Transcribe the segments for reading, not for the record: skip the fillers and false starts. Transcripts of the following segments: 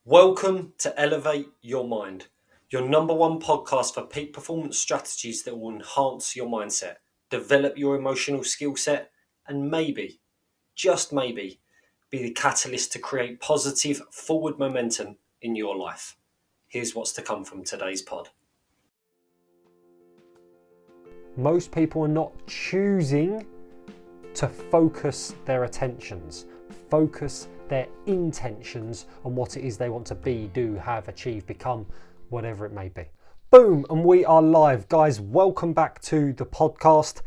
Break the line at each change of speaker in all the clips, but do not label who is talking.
Welcome to Elevate Your Mind, your number one podcast for peak performance strategies that will enhance your mindset, develop your emotional skill set, and maybe, just maybe, be the catalyst to create positive forward momentum in your life. Here's what's to come from today's pod.
Most people are not choosing to focus their attentions, focus their intentions on what it is they want to be, do, have, achieve, become, whatever it may be. Boom, and we are live. Guys, welcome back to the podcast.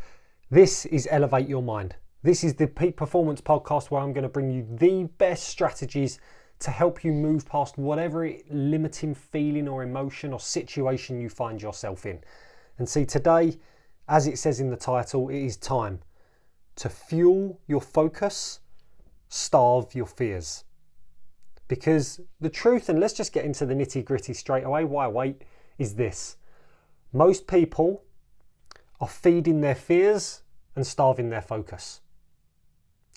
This is Elevate Your Mind. This is the Peak Performance Podcast where I'm going to bring you the best strategies to help you move past whatever limiting feeling or emotion or situation you find yourself in. And see, today, as it says in the title, it is time to fuel your focus, starve your fears. Because the truth, and let's just get into the nitty gritty straight away, why wait, is this. Most people are feeding their fears and starving their focus.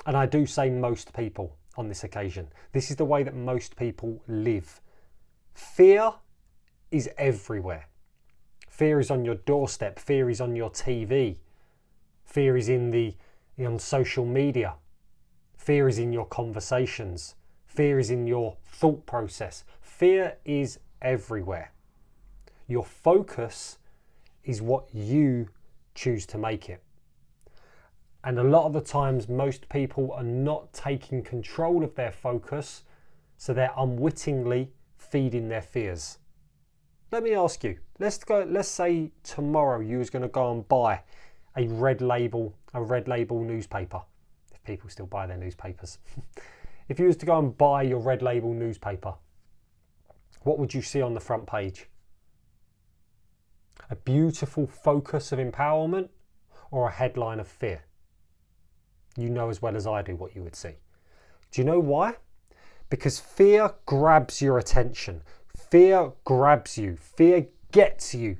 And I do say most people on this occasion. This is the way that most people live. Fear is everywhere. Fear is on your doorstep. Fear is on your TV. Fear is on social media. Fear is in your conversations. Fear is in your thought process. Fear is everywhere. Your focus is what you choose to make it. And a lot of the times, most people are not taking control of their focus, so they're unwittingly feeding their fears. Let me ask you, let's say tomorrow you was going to go and buy a red label newspaper. If people still buy their newspapers. If you was to go and buy your red label newspaper, what would you see on the front page? A beautiful focus of empowerment or a headline of fear? You know as well as I do what you would see. Do you know why? Because fear grabs your attention. Fear grabs you. Fear gets you.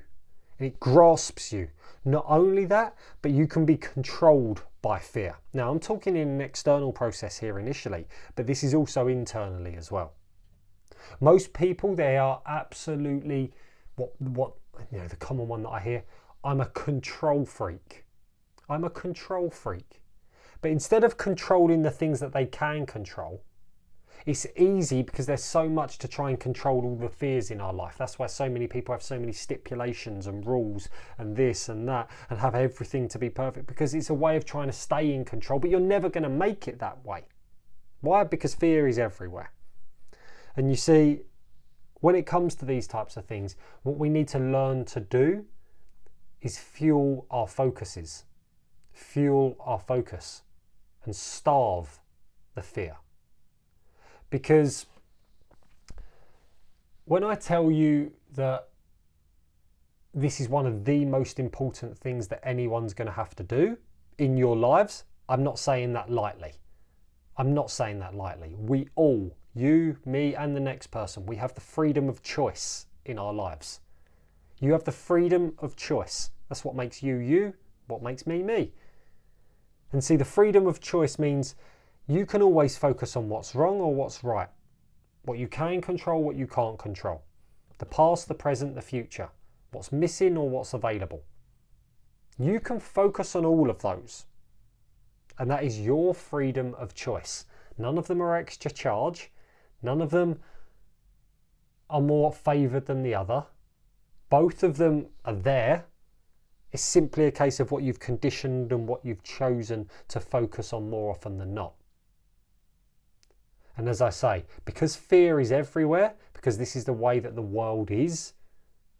And it grasps you. Not only that, but you can be controlled by fear. Now, I'm talking in an external process here initially, but this is also internally as well. Most people, they are absolutely, the common one that I hear, I'm a control freak. I'm a control freak. But instead of controlling the things that they can control, it's easy because there's so much to try and control all the fears in our life. That's why so many people have so many stipulations and rules and this and that and have everything to be perfect, because it's a way of trying to stay in control, but you're never going to make it that way. Why? Because fear is everywhere. And you see, when it comes to these types of things, what we need to learn to do is fuel our focuses, fuel our focus and starve the fear. Because when I tell you that this is one of the most important things that anyone's going to have to do in your lives, I'm not saying that lightly. I'm not saying that lightly. We all, you, me, and the next person, we have the freedom of choice in our lives. You have the freedom of choice. That's what makes you, you, what makes me, me. And see, the freedom of choice means you can always focus on what's wrong or what's right. What you can control, what you can't control. The past, the present, the future. What's missing or what's available. You can focus on all of those. And that is your freedom of choice. None of them are extra charge. None of them are more favoured than the other. Both of them are there. It's simply a case of what you've conditioned and what you've chosen to focus on more often than not. And as I say, because fear is everywhere, because this is the way that the world is,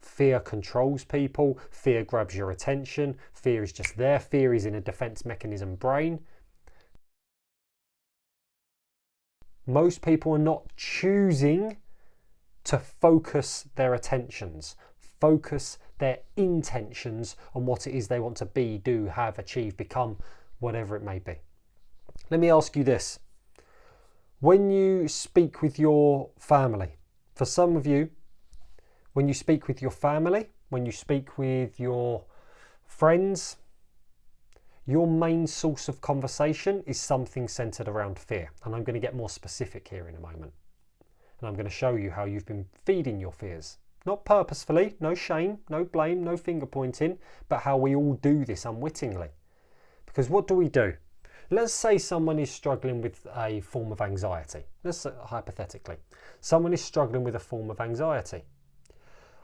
fear controls people, fear grabs your attention, fear is just there, fear is in a defense mechanism brain. Most people are not choosing to focus their attentions, focus their intentions on what it is they want to be, do, have, achieve, become, whatever it may be. Let me ask you this. When you speak with your family, for some of you, when you speak with your family, when you speak with your friends, your main source of conversation is something centered around fear. And I'm going to get more specific here in a moment. And I'm going to show you how you've been feeding your fears. Not purposefully, no shame, no blame, no finger pointing, but how we all do this unwittingly. Because what do we do? Let's say someone is struggling with a form of anxiety. Let's say, hypothetically, someone is struggling with a form of anxiety.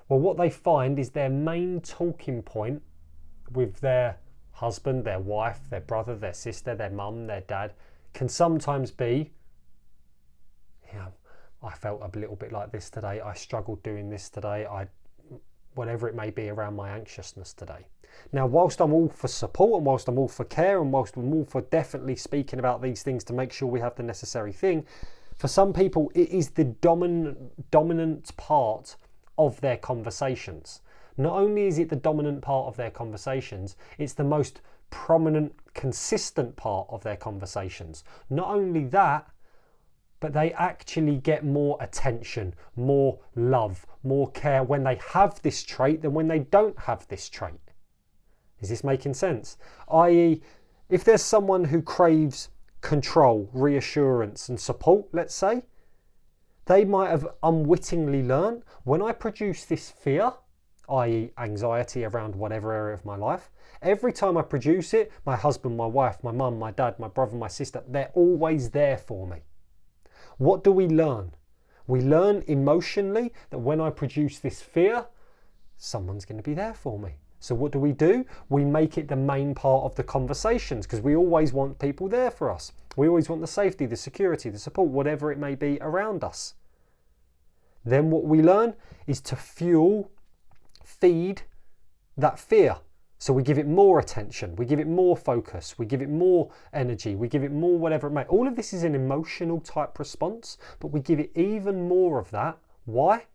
Well, what they find is their main talking point with their husband, their wife, their brother, their sister, their mum, their dad, can sometimes be, I felt a little bit like this today, I struggled doing this today, whatever it may be around my anxiousness today. Now, whilst I'm all for support and whilst I'm all for care and whilst I'm all for definitely speaking about these things to make sure we have the necessary thing, for some people it is the dominant part of their conversations. Not only is it the dominant part of their conversations, it's the most prominent, consistent part of their conversations. Not only that, but they actually get more attention, more love, more care when they have this trait than when they don't have this trait. Is this making sense? I.e., if there's someone who craves control, reassurance and support, let's say, they might have unwittingly learned, when I produce this fear, i.e. anxiety around whatever area of my life, every time I produce it, my husband, my wife, my mum, my dad, my brother, my sister, they're always there for me. What do we learn? We learn emotionally that when I produce this fear, someone's going to be there for me. So what do? We make it the main part of the conversations because we always want people there for us. We always want the safety, the security, the support, whatever it may be around us. Then what we learn is to feed that fear. So we give it more attention, we give it more focus, we give it more energy, we give it more whatever it may. All of this is an emotional type response, but we give it even more of that. Why?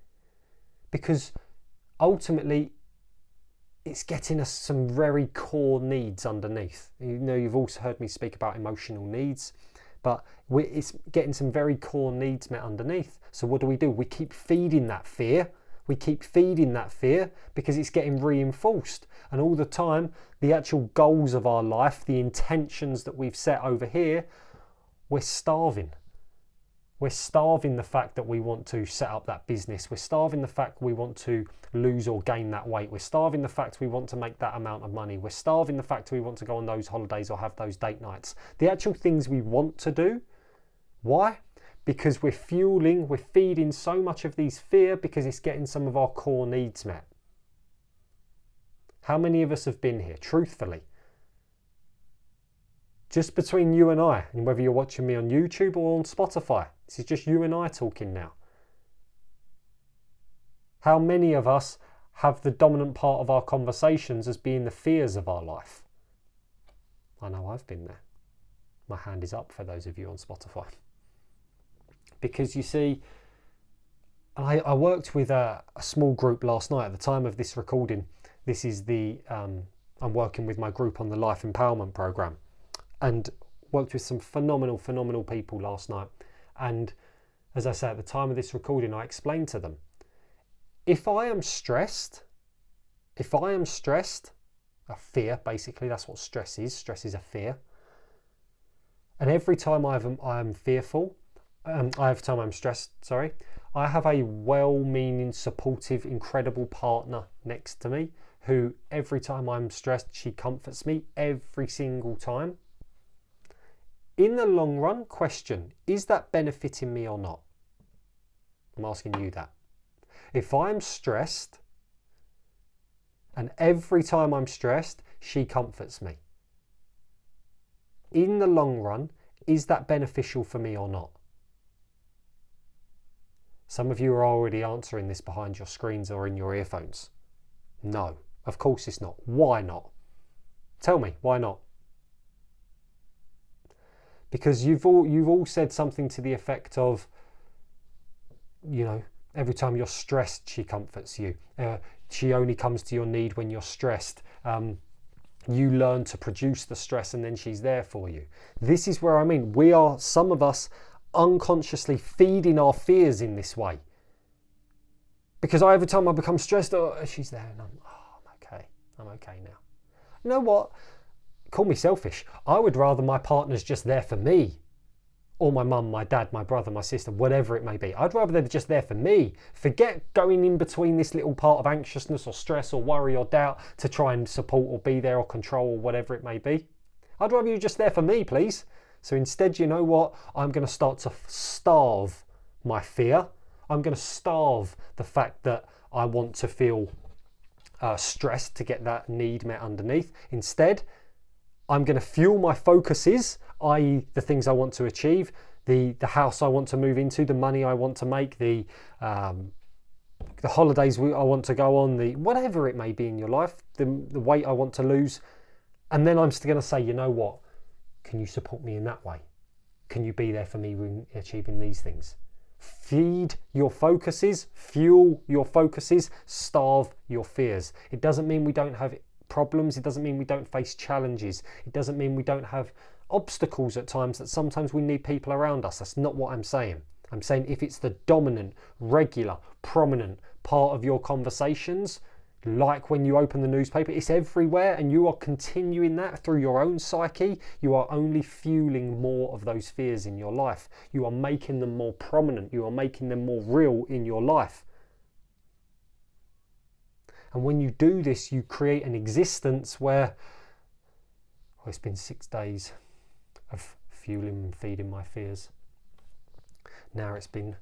Because ultimately it's getting us some very core needs underneath. You know, you've also heard me speak about emotional needs, but it's getting some very core needs met underneath. So what do? We keep feeding that fear. We keep feeding that fear because it's getting reinforced. And all the time, the actual goals of our life, the intentions that we've set over here, we're starving. We're starving the fact that we want to set up that business. We're starving the fact we want to lose or gain that weight. We're starving the fact we want to make that amount of money. We're starving the fact we want to go on those holidays or have those date nights. The actual things we want to do. Why? Because we're feeding so much of these fear because it's getting some of our core needs met. How many of us have been here, truthfully? Just between you and I, and whether you're watching me on YouTube or on Spotify, this is just you and I talking now. How many of us have the dominant part of our conversations as being the fears of our life? I know I've been there. My hand is up for those of you on Spotify. Because you see, I worked with a small group last night at the time of this recording. This is I'm working with my group on the Life Empowerment Program and worked with some phenomenal people last night. And as I say, at the time of this recording, I explained to them, if I am stressed, a fear, basically, that's what stress is. Stress is a fear. And every time I'm fearful, every time I'm stressed, I have a well-meaning, supportive, incredible partner next to me who every time I'm stressed, she comforts me every single time. In the long run, question, is that benefiting me or not? I'm asking you that. If I'm stressed and every time I'm stressed, she comforts me. In the long run, is that beneficial for me or not? Some of you are already answering this behind your screens or in your earphones. No, of course it's not. Why not? Tell me, why not? Because you've all said something to the effect of, every time you're stressed, she comforts you. She only comes to your need when you're stressed. You learn to produce the stress and then she's there for you. This is where some of us, unconsciously feeding our fears in this way. Because every time I become stressed, she's there and I'm okay now. You know what? Call me selfish. I would rather my partner's just there for me or my mum, my dad, my brother, my sister, whatever it may be. I'd rather they're just there for me. Forget going in between this little part of anxiousness or stress or worry or doubt to try and support or be there or control or whatever it may be. I'd rather you just there for me, please. So instead, you know what? I'm going to start to starve my fear. I'm going to starve the fact that I want to feel stressed to get that need met underneath. Instead, I'm going to fuel my focuses, i.e. the things I want to achieve, the house I want to move into, the money I want to make, the holidays I want to go on, the whatever it may be in your life, the weight I want to lose. And then I'm still going to say, you know what? Can you support me in that way? Can you be there for me when achieving these things? Feed your focuses, fuel your focuses, starve your fears. It doesn't mean we don't have problems. It doesn't mean we don't face challenges. It doesn't mean we don't have obstacles at times, that sometimes we need people around us. That's not what I'm saying. I'm saying if it's the dominant, regular, prominent part of your conversations, like when you open the newspaper, it's everywhere, and you are continuing that through your own psyche, you are only fueling more of those fears in your life. You are making them more prominent. You are making them more real in your life. And when you do this, you create an existence where, oh, it's been 6 days of fueling and feeding my fears. Now it's been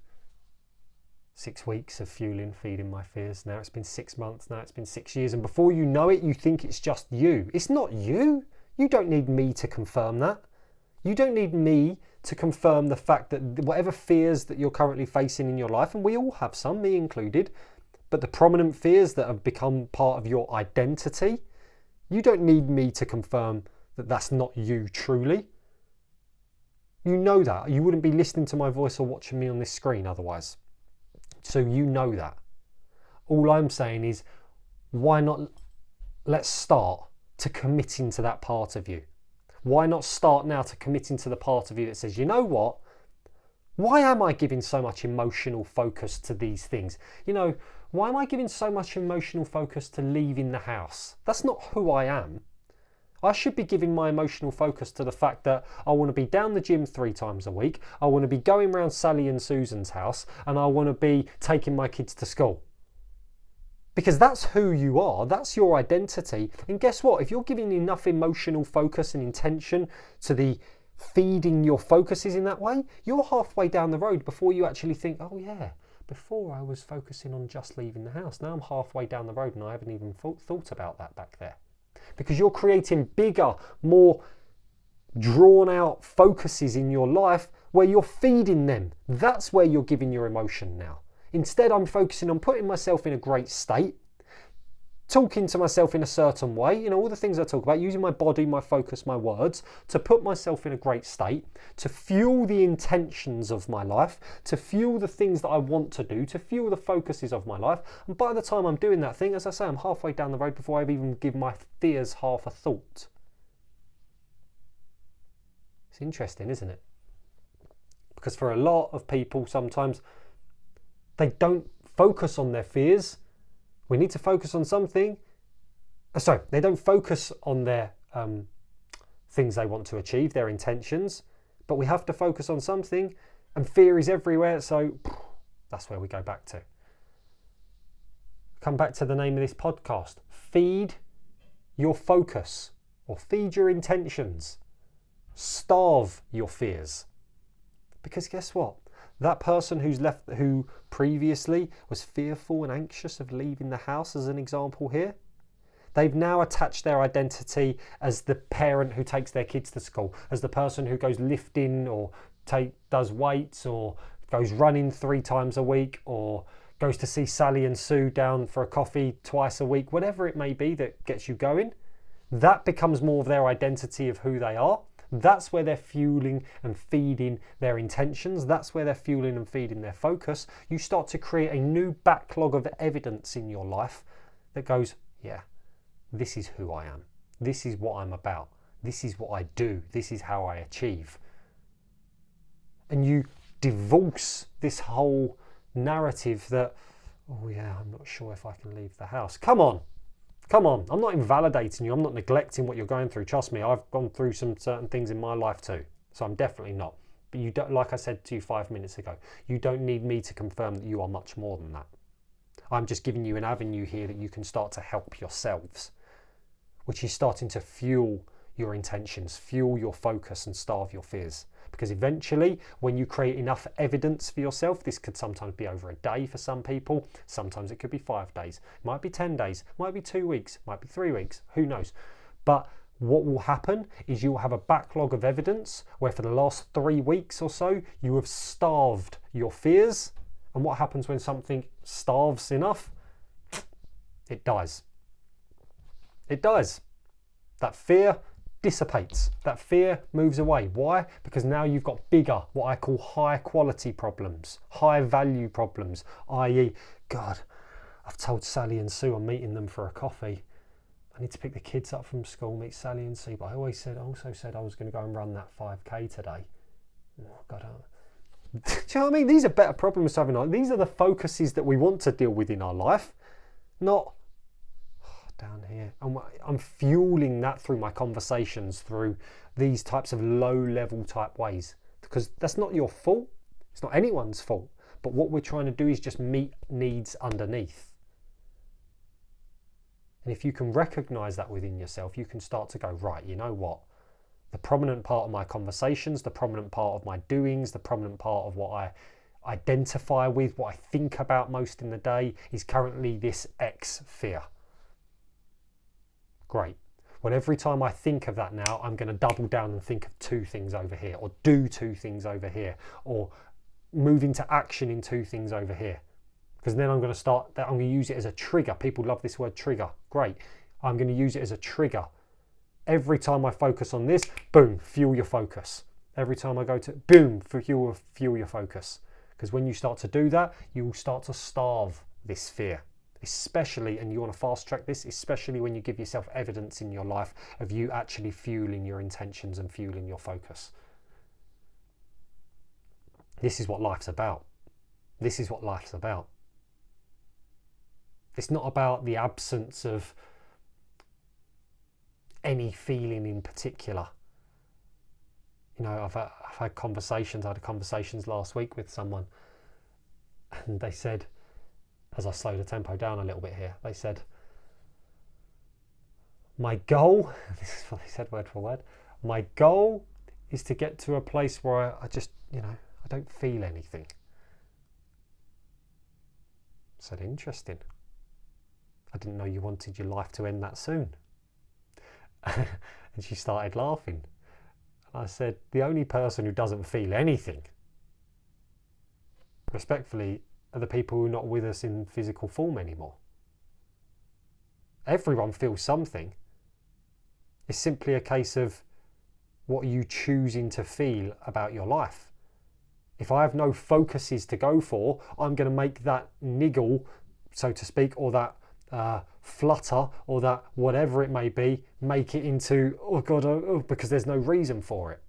6 weeks of fueling, feeding my fears. Now it's been 6 months. Now it's been 6 years. And before you know it, you think it's just you. It's not you. You don't need me to confirm that. You don't need me to confirm the fact that whatever fears that you're currently facing in your life, and we all have some, me included, but the prominent fears that have become part of your identity, you don't need me to confirm that that's not you truly. You know that. You wouldn't be listening to my voice or watching me on this screen otherwise. So you know that. All I'm saying is, why not let's start to committing to that part of you? Why not start now to committing to the part of you that says, you know what? Why am I giving so much emotional focus to these things? You know, why am I giving so much emotional focus to leaving the house? That's not who I am. I should be giving my emotional focus to the fact that I want to be down the gym 3 times a week. I want to be going around Sally and Susan's house, and I want to be taking my kids to school. Because that's who you are. That's your identity. And guess what? If you're giving enough emotional focus and intention to the feeding your focuses in that way, you're halfway down the road before you actually think, oh yeah, before I was focusing on just leaving the house. Now I'm halfway down the road and I haven't even thought about that back there. Because you're creating bigger, more drawn out focuses in your life where you're feeding them. That's where you're giving your emotion now. Instead, I'm focusing on putting myself in a great state, talking to myself in a certain way, you know, all the things I talk about, using my body, my focus, my words, to put myself in a great state, to fuel the intentions of my life, to fuel the things that I want to do, to fuel the focuses of my life. And by the time I'm doing that thing, as I say, I'm halfway down the road before I've even given my fears half a thought. It's interesting, isn't it? Because for a lot of people, sometimes they don't focus on their fears. We need to focus on something. Sorry, they don't focus on their things they want to achieve, their intentions, but we have to focus on something, and fear is everywhere, so that's where we go back to. Come back to the name of this podcast. Feed your focus, or feed your intentions. Starve your fears. Because guess what? That person who previously was fearful and anxious of leaving the house, as an example here, they've now attached their identity as the parent who takes their kids to school, as the person who goes lifting or does weights or goes running 3 times a week or goes to see Sally and Sue down for a coffee twice a week, whatever it may be that gets you going. That becomes more of their identity of who they are. That's where they're fueling and feeding their intentions. That's where they're fueling and feeding their focus. You start to create a new backlog of evidence in your life that goes, yeah, this is who I am. This is what I'm about. This is what I do. This is how I achieve. And you divorce this whole narrative that, oh yeah, I'm not sure if I can leave the house. Come on. I'm not invalidating you. I'm not neglecting what you're going through. Trust me, I've gone through some certain things in my life too. So I'm definitely not. But you don't, like I said to you 5 minutes ago, you don't need me to confirm that you are much more than that. I'm just giving you an avenue here that you can start to help yourselves, which is starting to fuel your intentions, fuel your focus and starve your fears. Because eventually, when you create enough evidence for yourself, this could sometimes be over a day for some people, sometimes it could be 5 days, it might be 10 days, it might be 2 weeks, it might be 3 weeks, who knows. But what will happen is you'll have a backlog of evidence where for the last 3 weeks or so, you have starved your fears. And what happens when something starves enough? It dies. It dies. That fear dissipates. That fear moves away. Why? Because now you've got bigger, what I call high quality problems, high value problems, i.e., God, I've told Sally and Sue I'm meeting them for a coffee. I need to pick the kids up from school, meet Sally and Sue, but I also said I was going to go and run that 5k today. Oh, God, do you know what I mean? These are better problems to have in life. These are the focuses that we want to deal with in our life, not down here. I'm fueling that through my conversations, through these types of low-level type ways, because that's not your fault. It's not anyone's fault. But what we're trying to do is just meet needs underneath. And if you can recognize that within yourself, you can start to go, right, you know what? The prominent part of my conversations, the prominent part of my doings, the prominent part of what I identify with, what I think about most in the day is currently this X fear. Great. Well, every time I think of that now, I'm going to double down and think of 2 things over here, or do 2 things over here, or move into action in 2 things over here. Because then I'm going to use it as a trigger. People love this word trigger. Great. I'm going to use it as a trigger. Every time I focus on this, boom, fuel your focus. Every time I go to, boom, fuel your focus. Because when you start to do that, you will start to starve this fear. Especially, and you want to fast track this, especially when you give yourself evidence in your life of you actually fueling your intentions and fueling your focus. This is what life's about. This is what life's about. It's not about the absence of any feeling in particular. You know, I've had conversations, I had conversations last week with someone, and they said, as I slow the tempo down a little bit here, they said, my goal, this is what they said word for word, my goal is to get to a place where I just, I don't feel anything. I said, interesting. I didn't know you wanted your life to end that soon. And she started laughing. And I said, the only person who doesn't feel anything, respectfully, are the people who are not with us in physical form anymore. Everyone feels something. It's simply a case of what are you choosing to feel about your life. If I have no focuses to go for, I'm going to make that niggle, so to speak, or that flutter, or that whatever it may be, make it into, oh God, because there's no reason for it.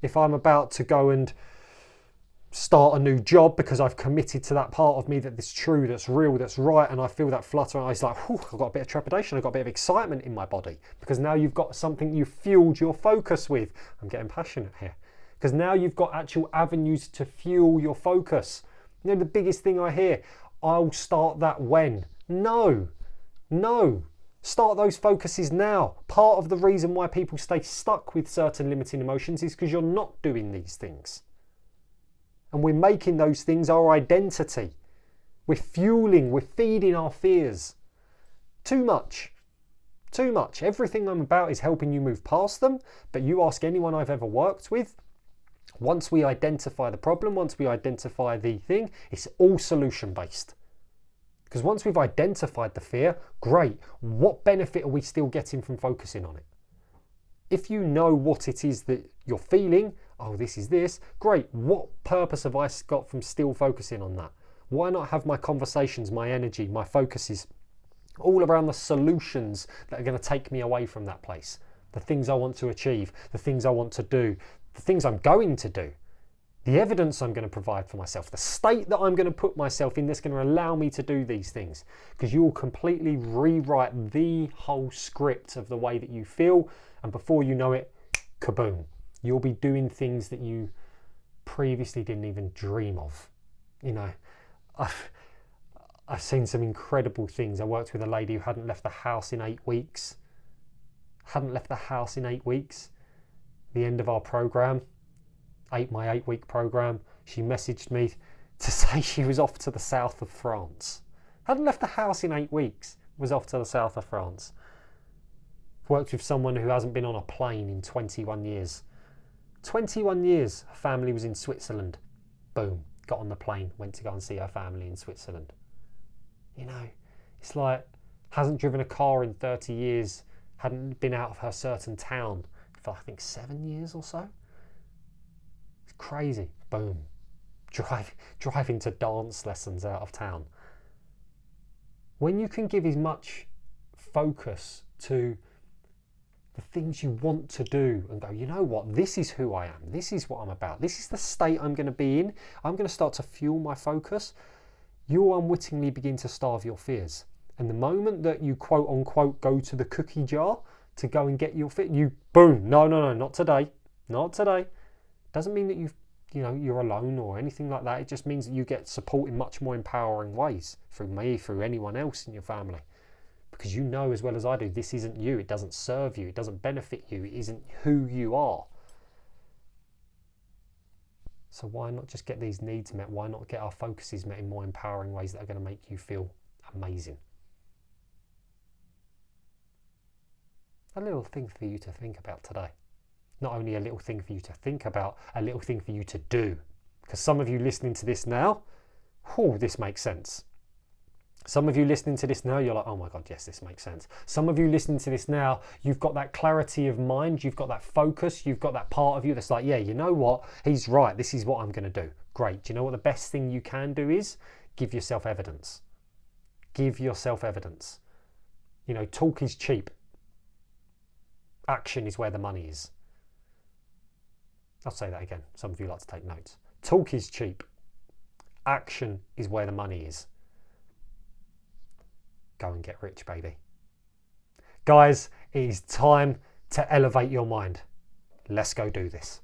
If I'm about to go and start a new job because I've committed to that part of me that is true, that's real, that's right, and I feel that flutter, and I was like, I've got a bit of trepidation, I've got a bit of excitement in my body, because now you've got something you fueled your focus with. I'm getting passionate here. Because now you've got actual avenues to fuel your focus. You know, the biggest thing I hear, I'll start that when. No. Start those focuses now. Part of the reason why people stay stuck with certain limiting emotions is because you're not doing these things. And we're making those things our identity. We're feeding our fears. Too much. Everything I'm about is helping you move past them. But you ask anyone I've ever worked with, once we identify the problem, once we identify the thing, it's all solution based. Because once we've identified the fear, great, what benefit are we still getting from focusing on it? If you know what it is that you're feeling, oh, this is this, great, what purpose have I got from still focusing on that? Why not have my conversations, my energy, my focuses all around the solutions that are going to take me away from that place? The things I want to achieve, the things I want to do, the things I'm going to do, the evidence I'm going to provide for myself, the state that I'm going to put myself in that's going to allow me to do these things. Because you will completely rewrite the whole script of the way that you feel, and before you know it, kaboom, You'll be doing things that you previously didn't even dream of. You know, I've seen some incredible things. I worked with a lady who hadn't left the house in 8 weeks. Hadn't left the house in 8 weeks. The end of our program, my 8-week program, she messaged me to say she was off to the south of France. Hadn't left the house in 8 weeks, was off to the south of France. Worked with someone who hasn't been on a plane in 21 years. 21 years, her family was in Switzerland. Boom, got on the plane, went to go and see her family in Switzerland. You know, it's like, hasn't driven a car in 30 years, hadn't been out of her certain town for I think 7 years or so. It's crazy. Boom. Driving to dance lessons out of town. When you can give as much focus to the things you want to do and go, you know what, this is who I am, this is what I'm about, this is the state I'm going to be in, I'm going to start to fuel my focus, you'll unwittingly begin to starve your fears. And the moment that you quote unquote go to the cookie jar to go and get your fit, you boom, no, not today, not today. Doesn't mean that you're alone or anything like that. It just means that you get support in much more empowering ways through me, through anyone else in your family. Because you know as well as I do, this isn't you, it doesn't serve you, it doesn't benefit you, it isn't who you are. So why not just get these needs met? Why not get our focuses met in more empowering ways that are going to make you feel amazing? A little thing for you to think about today. Not only a little thing for you to think about, a little thing for you to do. Because some of you listening to this now, this makes sense. Some of you listening to this now, you're like, oh my God, yes, this makes sense. Some of you listening to this now, you've got that clarity of mind, you've got that focus, you've got that part of you that's like, yeah, you know what, he's right, this is what I'm going to do. Great. Do you know what the best thing you can do is? Give yourself evidence. Give yourself evidence. You know, talk is cheap. Action is where the money is. I'll say that again. Some of you like to take notes. Talk is cheap. Action is where the money is. Go and get rich, baby. Guys, it is time to elevate your mind. Let's go do this.